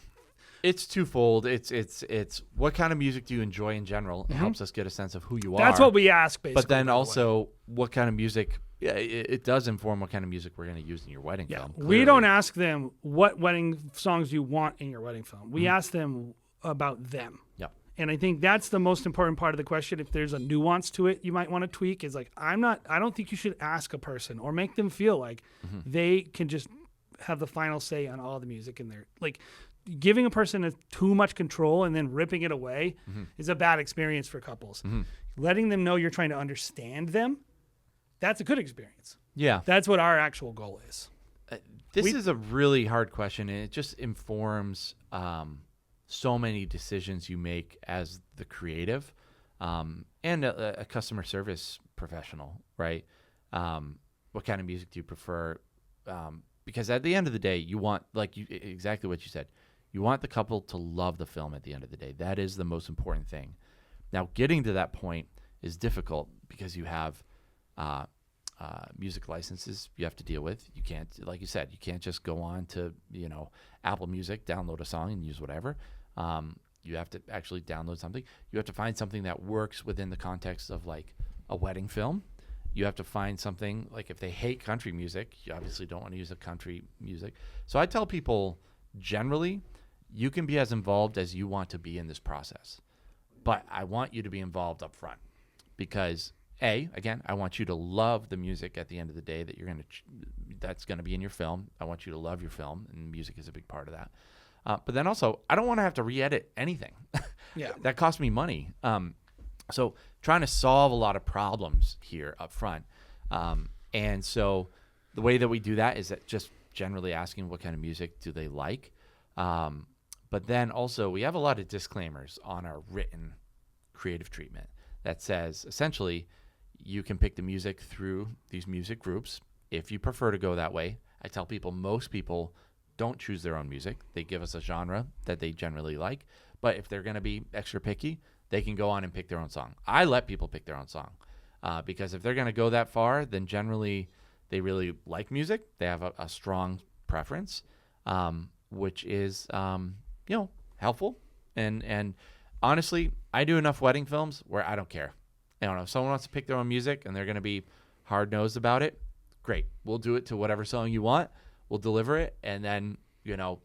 It's twofold. It's what kind of music do you enjoy in general? It helps us get a sense of who you are. That's what we ask, basically. But then also, what kind of music? Yeah, it does inform what kind of music we're going to use in your wedding film. Clearly. We don't ask them what wedding songs you want in your wedding film. We ask them about them. Yeah. And I think that's the most important part of the question. If there's a nuance to it, you might want to tweak. Is like, I don't think you should ask a person or make them feel like they can just have the final say on all the music in there. Like, giving a person too much control and then ripping it away is a bad experience for couples. Letting them know you're trying to understand them, that's a good experience. Yeah. That's what our actual goal is. This is a really hard question, and it just informs so many decisions you make as the creative and a customer service professional, right? What kind of music do you prefer? Because at the end of the day, you want, exactly what you said, you want the couple to love the film at the end of the day. That is the most important thing. Now, getting to that point is difficult because you have music licenses you have to deal with. You can't, like you said, you can't just go on to, Apple Music, download a song and use whatever. You have to actually download something. You have to find something that works within the context of like a wedding film. You have to find something, like if they hate country music, you obviously don't want to use a country music. So I tell people, generally, you can be as involved as you want to be in this process. But I want you to be involved up front because, Again, I want you to love the music at the end of the day that that's going to be in your film. I want you to love your film, and music is a big part of that. But then also, I don't want to have to re-edit anything. Yeah. That costs me money. So trying to solve a lot of problems here up front. And so the way that we do that is that just generally asking what kind of music do they like. But then also we have a lot of disclaimers on our written creative treatment that says essentially you can pick the music through these music groups if you prefer to go that way. I tell people most people don't choose their own music. They give us a genre that they generally like. But if they're going to be extra picky, they can go on and pick their own song. I let people pick their own song because if they're going to go that far, then generally they really like music. They have a strong preference, which is helpful. And honestly, I do enough wedding films where I don't care. I don't know if someone wants to pick their own music and they're going to be hard-nosed about it. Great. We'll do it to whatever song you want. We'll deliver it. And then,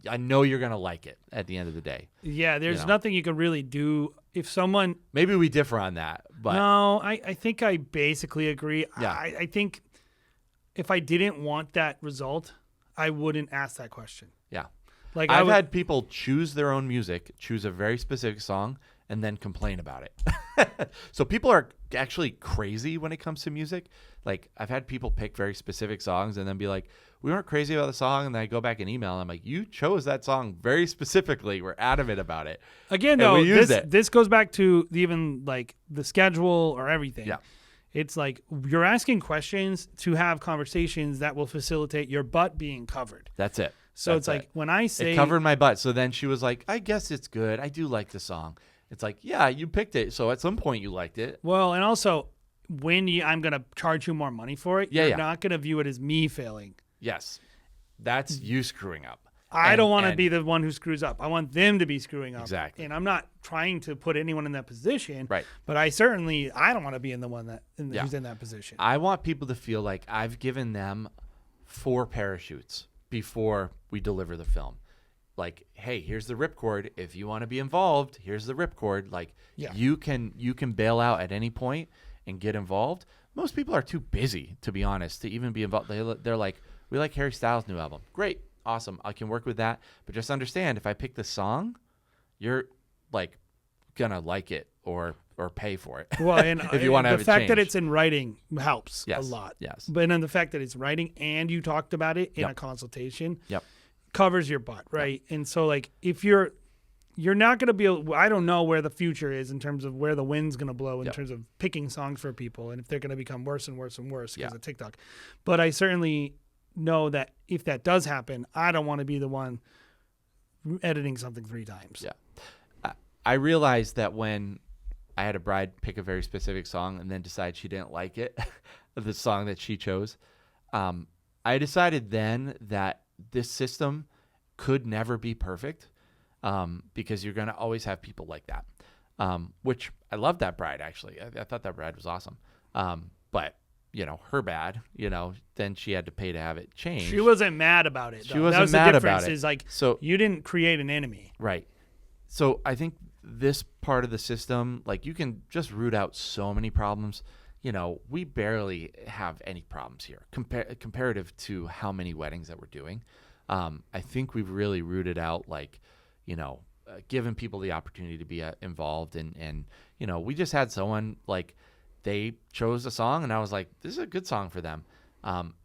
I know you're going to like it at the end of the day. Yeah, there's nothing you can really do if someone. Maybe we differ on that, but No, I think I basically agree. Yeah. I think if I didn't want that result, I wouldn't ask that question. yeah. Like I've had people choose their own music, choose a very specific song, and then complain about it. So people are actually crazy when it comes to music. Like I've had people pick very specific songs and then be like, we weren't crazy about the song. And then I go back and email and I'm like, you chose that song very specifically. We're adamant about it. Again, though, this goes back to even like the schedule or everything. Yeah. It's like you're asking questions to have conversations that will facilitate your butt being covered. That's it. So That's it's like it. when I say it covered my butt. So then she was like, I guess it's good. I do like the song. It's like, yeah, you picked it. So at some point you liked it. Well, and also when I'm going to charge you more money for it, you're not going to view it as me failing. Yes. That's you screwing up. I don't want to be the one who screws up. I want them to be screwing up. Exactly. And I'm not trying to put anyone in that position. Right. But I don't want to be in the one who's in that position. I want people to feel like I've given them 4 parachutes before we deliver the film. Like, hey, here's the ripcord. If you want to be involved, here's the ripcord. Like, you can bail out at any point and get involved. Most people are too busy, to be honest, to even be involved. They're like, we like Harry Styles' new album. Great, awesome. I can work with that. But just understand, if I pick the song, you're like gonna like it or pay for it. Well, and if you want to have the fact it that changed. it's in writing helps a Yes, lot. yes. But then the fact that it's writing and you talked about it in Yep. a consultation Yep. covers your butt, right? And so like if you're not going to be able, I don't know where the future is in terms of where the wind's going to blow in Yep. terms of picking songs for people and if they're going to become worse and worse and worse because Yeah. of TikTok. But I certainly know that if that does happen, I don't want to be the one editing something 3 times. Yeah. I realized that when I had a bride pick a very specific song and then decide she didn't like it, the song that she chose, I decided then that this system could never be perfect because you're going to always have people like that, which I love that bride, actually. I thought that bride was awesome. But, her bad, then she had to pay to have it changed. She wasn't mad about it. Though. She wasn't that was mad the about difference it. Is like, So you didn't create an enemy. Right. So I think this part of the system, like you can just root out so many problems. We barely have any problems here comparative to how many weddings that we're doing. I think we've really rooted out giving people the opportunity to be involved and we just had someone like they chose a song and I was like, this is a good song for them.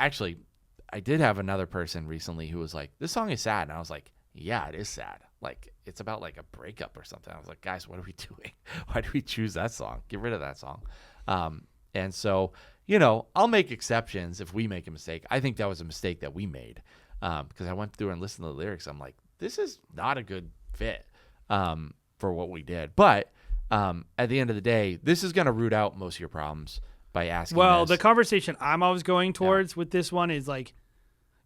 Actually, I did have another person recently who was like, this song is sad. And I was like, yeah, it is sad. Like it's about like a breakup or something. I was like, guys, what are we doing? Why do we choose that song? Get rid of that song. And so, I'll make exceptions if we make a mistake. I think that was a mistake that we made because I went through and listened to the lyrics. I'm like, this is not a good fit for what we did. But at the end of the day, this is going to root out most of your problems by asking. Well, this. the conversation I'm always going towards with this one is like,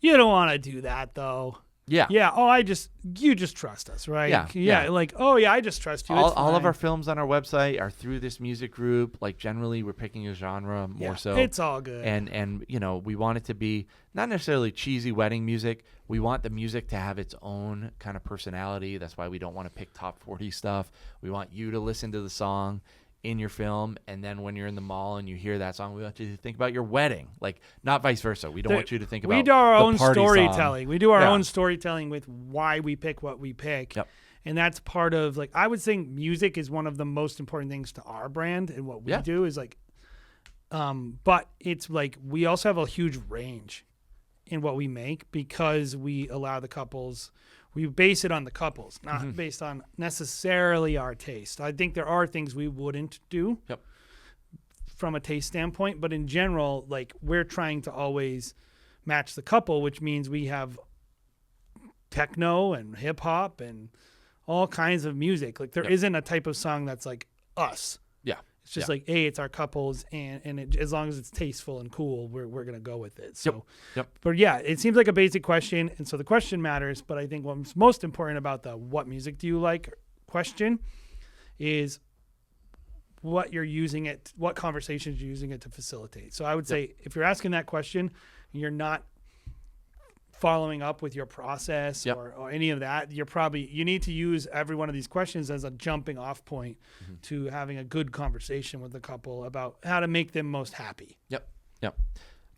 you don't want to do that though. Yeah. Yeah. Oh, you just trust us, right? Yeah. Yeah. Like, oh yeah, I just trust you. All of our films on our website are through this music group. Like generally we're picking a genre more so. It's all good. And we want it to be not necessarily cheesy wedding music. We want the music to have its own kind of personality. That's why we don't want to pick top 40 stuff. We want you to listen to the song in your film, and then when you're in the mall and you hear that song, we want you to think about your wedding, like not vice versa. We don't want you to think about we do our the own party storytelling. song. We do our Yeah. own storytelling with why we pick what we pick. Yep. And that's part of, like, I would think music is one of the most important things to our brand and what we do is like, but it's like we also have a huge range in what we make because we allow the couples, we base it on the couples, not based on necessarily our taste. I think there are things we wouldn't do from a taste standpoint, but in general, like, we're trying to always match the couple, which means we have techno and hip hop and all kinds of music. Like, there isn't a type of song that's like us. Yeah. It's just like, hey, it's our couples, and it, as long as it's tasteful and cool, we're gonna go with it. So, but yeah, it seems like a basic question, and so the question matters. But I think what's most important about the "what music do you like" question is what you're using it, what conversations you're using it to facilitate. So I would say if you're asking that question, you're not following up with your process or any of that, you need to use every one of these questions as a jumping off point to having a good conversation with the couple about how to make them most happy. Yep.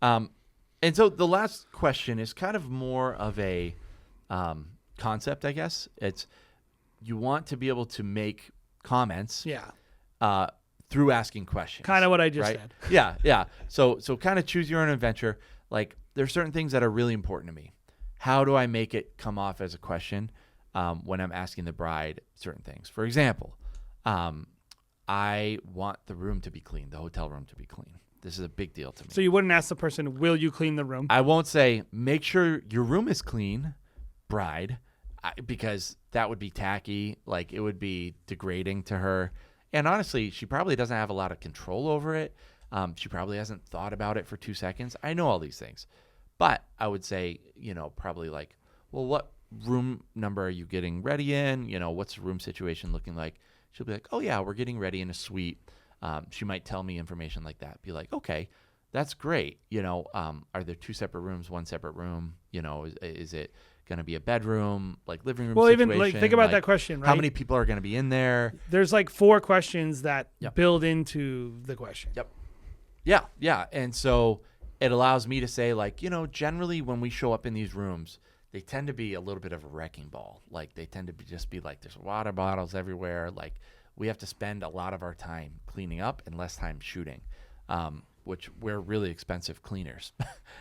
And so the last question is kind of more of a concept, I guess. It's you want to be able to make comments through asking questions. Kind of what I just right? said. Yeah. So kind of choose your own adventure. Like, there's certain things that are really important to me. How do I make it come off as a question when I'm asking the bride certain things? For example, I want the room to be clean, the hotel room to be clean. This is a big deal to me. So you wouldn't ask the person, will you clean the room? I won't say, make sure your room is clean, bride, because that would be tacky. Like, it would be degrading to her. And honestly, she probably doesn't have a lot of control over it. She probably hasn't thought about it for 2 seconds. I know all these things. But I would say, probably like, well, what room number are you getting ready in? What's the room situation looking like? She'll be like, oh, yeah, we're getting ready in a suite. She might tell me information like that. Be like, okay, that's great. Are there 2 separate rooms, 1 separate room? Is it going to be a bedroom, like living room situation? Even like think about that question, right? How many people are going to be in there? There's like 4 questions that build into the question. Yeah. And so it allows me to say, like, generally when we show up in these rooms, they tend to be a little bit of a wrecking ball. Like, they tend to just be like, there's water bottles everywhere. Like, we have to spend a lot of our time cleaning up and less time shooting, which we're really expensive cleaners.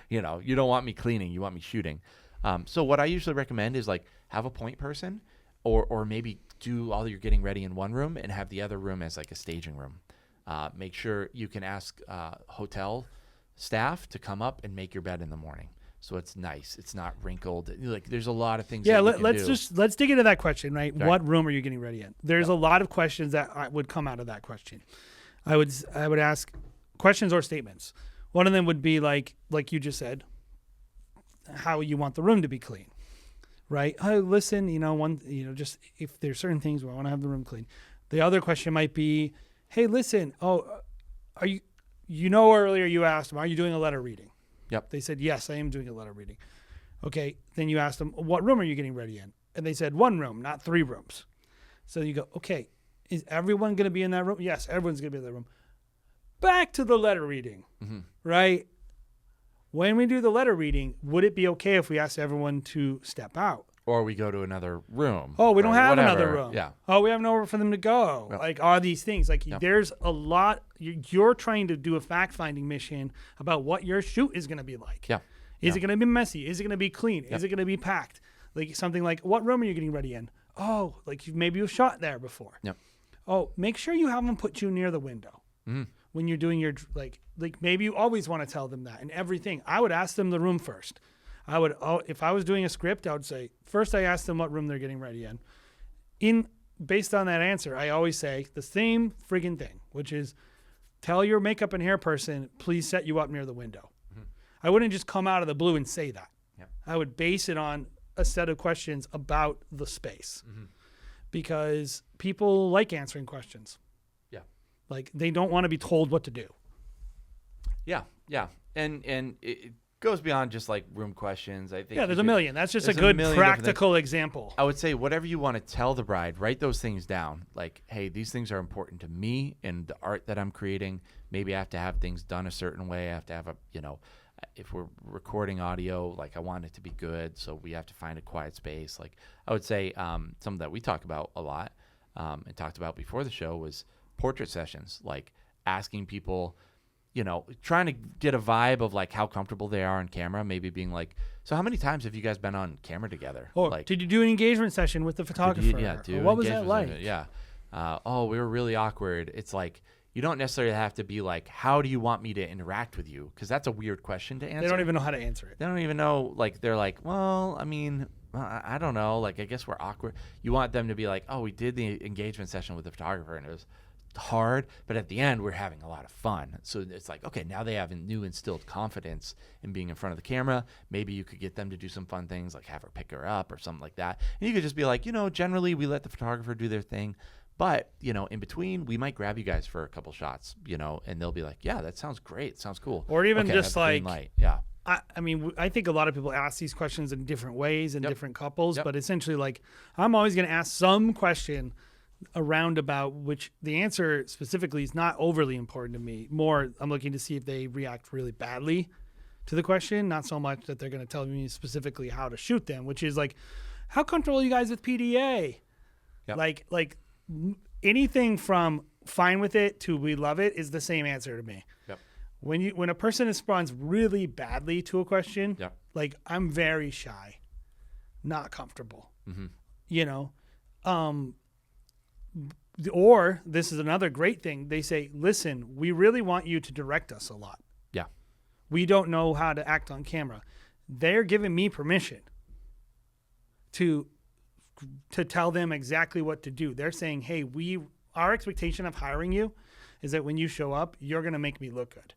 You don't want me cleaning, you want me shooting. So what I usually recommend is, like, have a point person or maybe do all your getting ready in one room and have the other room as like a staging room. Make sure you can ask hotel staff to come up and make your bed in the morning, so it's nice. It's not wrinkled. Like, there's a lot of things. Yeah, that let's dig into that question, right? Right. What room are you getting ready in? There's a lot of questions that would come out of that question. I would ask questions or statements. One of them would be like you just said, how you want the room to be clean, right? Oh, listen, just if there's certain things where I want to have the room clean. The other question might be, hey, listen, are you? Earlier you asked them, are you doing a letter reading? Yep. They said, yes, I am doing a letter reading. Okay. Then you asked them, what room are you getting ready in? And they said 1 room, not 3 rooms. So you go, okay, is everyone going to be in that room? Yes, everyone's going to be in that room. Back to the letter reading, right? When we do the letter reading, would it be okay if we asked everyone to step out? Or we go to another room. Oh, we don't have whatever. another room. Yeah. Oh, we have nowhere for them to go. Yep. Like, all these things. Like, there's a lot. You're trying to do a fact-finding mission about what your shoot is going to be like. Yeah. Is it going to be messy? Is it going to be clean? Is it going to be packed? Like, something like, what room are you getting ready in? Oh, like, maybe you've shot there before. Yep. Oh, make sure you have them put you near the window when you're doing your, like maybe you always want to tell them that and everything. I would ask them the room first. If I was doing a script, I would say, first I ask them what room they're getting ready in. Based on that answer, I always say the same friggin' thing, which is tell your makeup and hair person, please set you up near the window. I wouldn't just come out of the blue and say that. Yep. I would base it on a set of questions about the space because people like answering questions. Yeah. Like, they don't want to be told what to do. Yeah. And goes beyond just like room questions. I think Yeah, there's a million. That's just a there's a good million different things. practical example. I would say whatever you want to tell the bride, write those things down. Like, hey, these things are important to me and the art that I'm creating. Maybe I have to have things done a certain way. I have to have if we're recording audio, like I want it to be good, so we have to find a quiet space. Like I would say something that we talk about a lot and talked about before the show was portrait sessions, like asking people, trying to get a vibe of like how comfortable they are on camera, maybe being like, so how many times have you guys been on camera together? Or like, did you do an engagement session with the photographer? Or what was that like? Yeah. We were really awkward. It's like, you don't necessarily have to be like, how do you want me to interact with you? Because that's a weird question to answer. They don't even know how to answer it. They don't even know. Like, they're like, well, I mean, I don't know. Like, I guess we're awkward. You want them to be like, oh, we did the engagement session with the photographer and it was hard, but at the end we're having a lot of fun. So it's like, okay, now they have a new instilled confidence in being in front of the camera. Maybe you could get them to do some fun things, like have her pick her up or something like that. And you could just be like, generally we let the photographer do their thing, but in between we might grab you guys for a couple shots, and they'll be like, yeah, that sounds great, sounds cool. Or even okay, just like, light. Yeah. I mean, I think a lot of people ask these questions in different ways in different couples, Yep. but essentially, like, I'm always going to ask some question around about which the answer specifically is not overly important to me. More, I'm looking to see if they react really badly to the question, not so much that they're going to tell me specifically how to shoot them, which is like, how comfortable are you guys with PDA? Yep. Like anything from fine with it to we love it is the same answer to me. Yep. When a person responds really badly to a question, Yep. like I'm very shy, not comfortable, or this is another great thing. They say, listen, we really want you to direct us a lot. Yeah. We don't know how to act on camera. They're giving me permission to tell them exactly what to do. They're saying, hey, our expectation of hiring you is that when you show up, you're going to make me look good.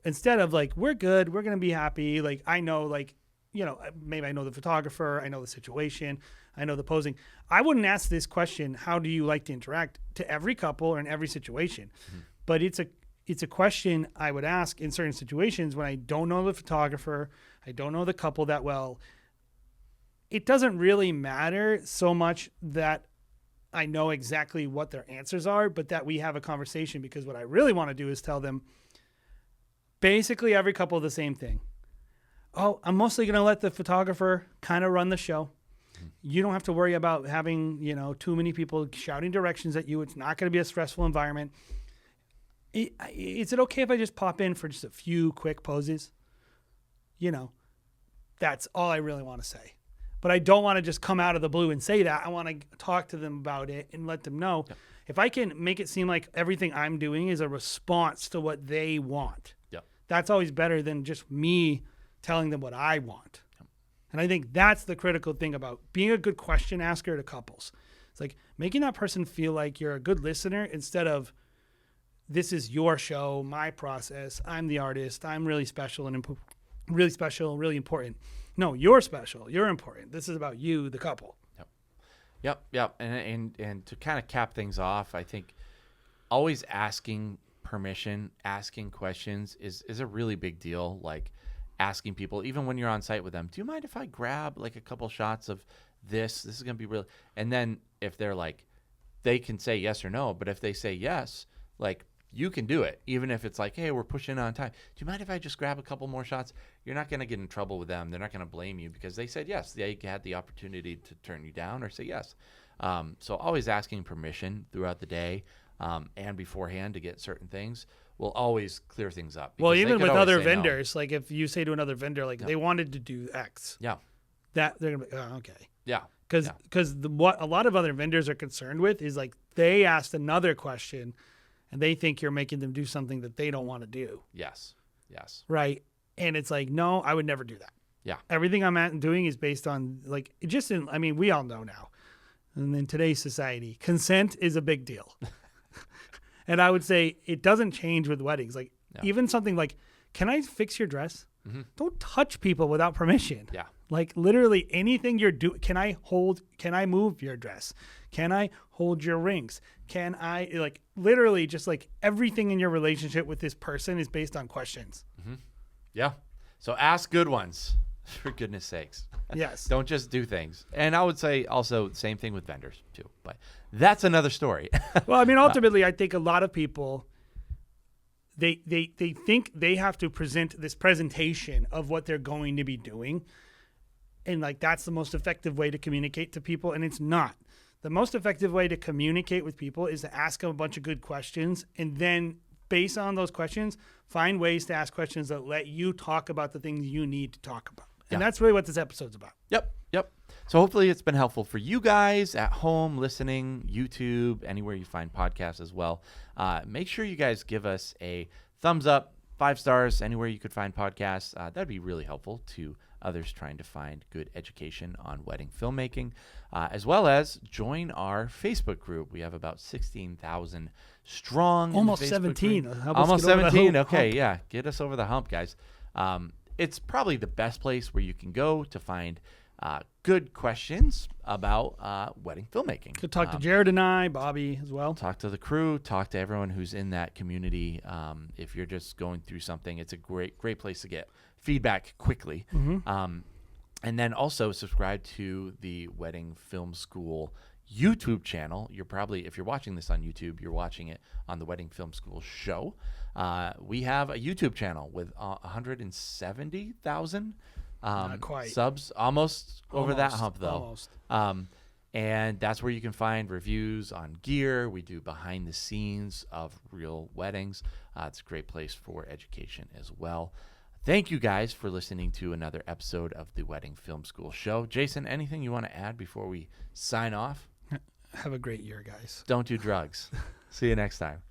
Instead of like, we're good, we're going to be happy. Like, I know, like, maybe I know the photographer, I know the situation, I know the posing. I wouldn't ask this question, how do you like to interact, to every couple or in every situation. Mm-hmm. But it's a question I would ask in certain situations when I don't know the photographer, I don't know the couple that well. It doesn't really matter so much that I know exactly what their answers are, but that we have a conversation, because what I really want to do is tell them basically every couple the same thing. Oh, I'm mostly going to let the photographer kind of run the show. You don't have to worry about having, too many people shouting directions at you. It's not going to be a stressful environment. Is it okay if I just pop in for just a few quick poses? That's all I really want to say. But I don't want to just come out of the blue and say that. I want to talk to them about it and let them know. Yep. If I can make it seem like everything I'm doing is a response to what they want, that's always better than just me telling them what I want. And I think that's the critical thing about being a good question asker to couples. It's like making that person feel like you're a good listener instead of, this is your show, my process, I'm the artist, I'm really special and really important. No, you're special, you're important. This is about you, the couple. Yep. And to kind of cap things off, I think always asking permission, asking questions is a really big deal. Like, asking people, even when you're on site with them, do you mind if I grab like a couple shots of this? This is going to be real. And then if they're like, they can say yes or no, but if they say yes, like, you can do it. Even if it's like, hey, we're pushing on time. Do you mind if I just grab a couple more shots? You're not going to get in trouble with them. They're not going to blame you because they said yes. They had the opportunity to turn you down or say yes. So always asking permission throughout the day and beforehand to get certain things will always clear things up. Well, even with other vendors, like if you say to another vendor, like they wanted to do X, that they're gonna be, oh, okay, because what a lot of other vendors are concerned with is like they asked another question, and they think you're making them do something that they don't want to do. Yes, right, and it's like, no, I would never do that. Yeah, everything I'm doing is based on like I mean, we all know now, and in today's society, consent is a big deal. And I would say it doesn't change with weddings. Like even something like, can I fix your dress? Mm-hmm. Don't touch people without permission. Yeah. Like literally anything you're doing. Can I move your dress? Can I hold your rings? Can I like literally just like everything in your relationship with this person is based on questions. Mm-hmm. Yeah. So ask good ones, for goodness sakes. Yes. Don't just do things. And I would say also same thing with vendors too. But that's another story. Well, I mean, ultimately, I think a lot of people, they think they have to present this presentation of what they're going to be doing. And like, that's the most effective way to communicate to people. And it's not. The most effective way to communicate with people is to ask them a bunch of good questions. And then based on those questions, find ways to ask questions that let you talk about the things you need to talk about. And that's really what this episode's about. Yep. So hopefully it's been helpful for you guys at home, listening, YouTube, anywhere you find podcasts as well. Make sure you guys give us a thumbs up, 5 stars, anywhere you could find podcasts. That'd be really helpful to others trying to find good education on wedding filmmaking, as well as join our Facebook group. We have about 16,000 strong. Almost Facebook 17. group. Help us Almost get over the 17. hump. Okay, yeah. Get us over the hump, guys. It's probably the best place where you can go to find good questions about wedding filmmaking. Could talk to Jared and I, Bobby as well. Talk to the crew, talk to everyone who's in that community. If you're just going through something, it's a great place to get feedback quickly. And then also subscribe to the Wedding Film School YouTube channel. You're probably, if you're watching this on YouTube, you're watching it on the Wedding Film School show. We have a YouTube channel with 170,000 Not quite. subs, almost over that hump though. Almost. And that's where you can find reviews on gear. We do behind the scenes of real weddings. It's a great place for education as well. Thank you guys for listening to another episode of the Wedding Film School show. Jason, anything you want to add before we sign off? Have a great year, guys. Don't do drugs. See you next time.